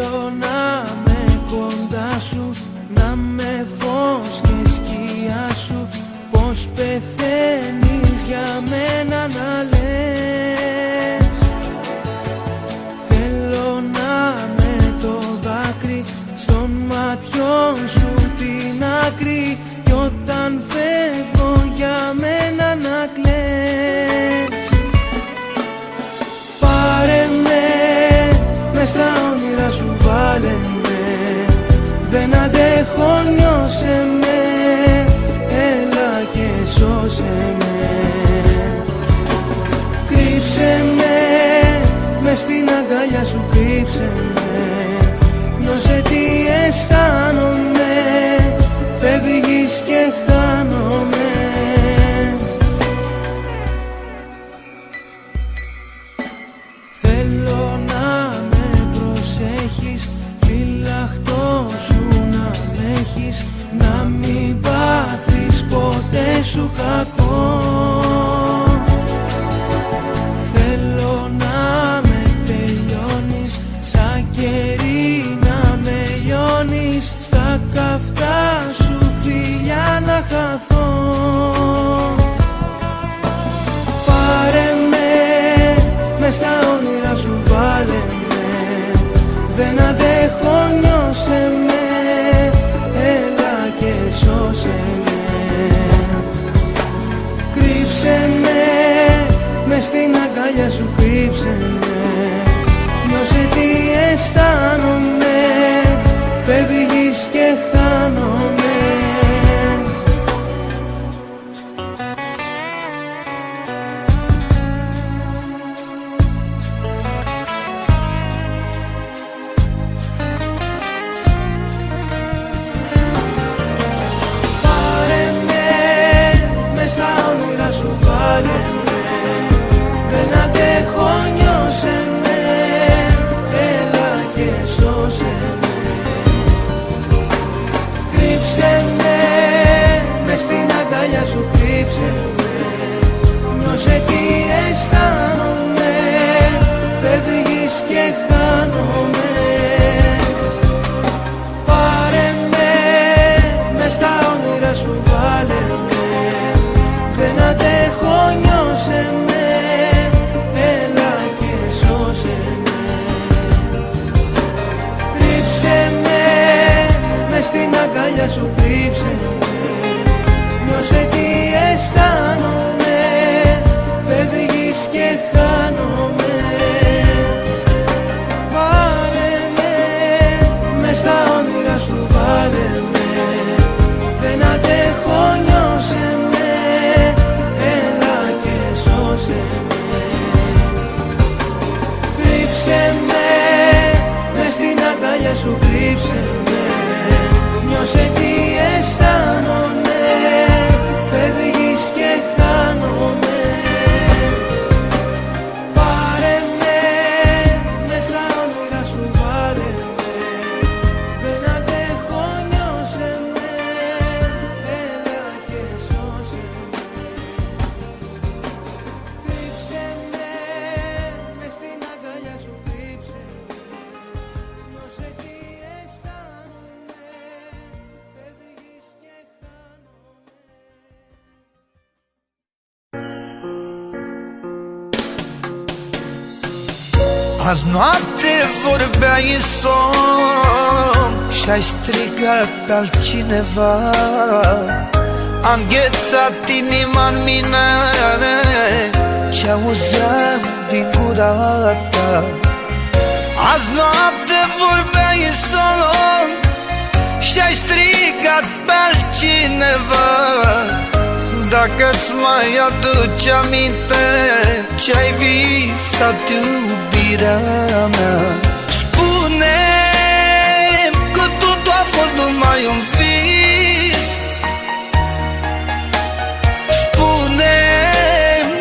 Θέλω να με κοντά σου, να με φως και σκιά σου. Πως πεθαίνεις για μένα να λες. Θέλω να με το δάκρυ στον ματιών σου την άκρη. Κι όταν φεύγω για μένα να κλαις. Πάρε με, μες στα όνειρα σου βάλε με. Δεν αντέχω, νιώσε με. Έλα και σώσε με. Κρύψε με, μες στην αγκαλιά σου κρύψε με. Νιώσε τι αισθάνομαι. Φεύγεις και χάνομαι. Θέλω να με προσέχεις, φυλαχτό σου να με έχεις. Να μην πάθεις ποτέ σου κακό. Θέλω να με τελειώνεις, σαν κερί να με λιώνεις. Στα καυτά σου φιλιά να χαθώ. Πάρε με, μες στα όνειρα σου βάλε με. Δεν αντέχω, νιώσε με. Έλα και σώσε με. Κρύψε με, μες στην αγκαλιά σου κρύψε με. Νιώσε τι αισθάνομαι. Φεύγεις και χάνομαι. Πάρε με, μες στα όνειρα σου βάλε με. Δεν αντέχω, νιώσε με. Έλα και σώσε με. Κρύψε με, μες στην αγκαλιά σου κρύψε με. Νιώσε τι αισθάνομαι. Φεύγεις και χάνομαι. Πάρε με, μες στα όνειρα σου βάλε με. Δεν αντέχω, νιώσε με. Έλα και σώσε με. Κρύψε με, μες στην αγκαλιά σου κρύψε με. Νιώσε τι αισθάνομαι. Φεύγεις και χάνομαι. Πάρε με, μες στα όνειρα σου βάλε με. Δεν αντέχω, νιώσε με. Έλα και σώσε με. Κρύψε με, μες στην αγκαλιά σου κρύψε με. Νιώσε τι αισθάνομαι. Φεύγεις και χάνομαι. Πάρε με, μες στα όνειρα σου βάλε με. Δεν αντέχω, νιώσε με. Έλα και σώσε με. Κρύψε με, μες στην αγκαλιά σου κρύψε με. Νιώσε τι αισθάνομαι. Φεύγεις και χάνομαι. Azi noapte vorbeai somn și-ai strigat pe altcineva. A înghețat inima-n mine ce auzeam din gura ta. Azi noapte vorbeai somn și-ai strigat pe altcineva. Dacă-ți mai aduci aminte ce-ai visat iubirea mea, spune-mi că totul a fost numai un vis. Spune-mi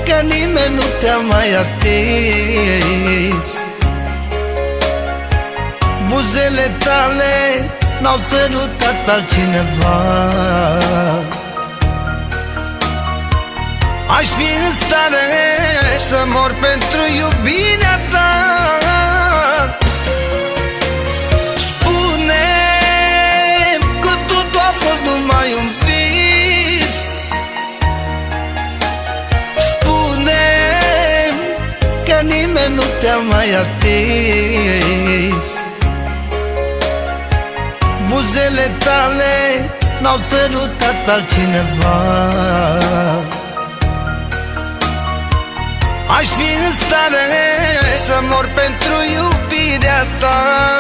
că nimeni nu te-a mai atins. Buzele tale n-au sărutat pe altcineva. Aș fi în stare să mor pentru iubirea ta. atins. Buzele tale n-au sărutat pe altcineva. Aș fi în stare să mor pentru iubirea ta.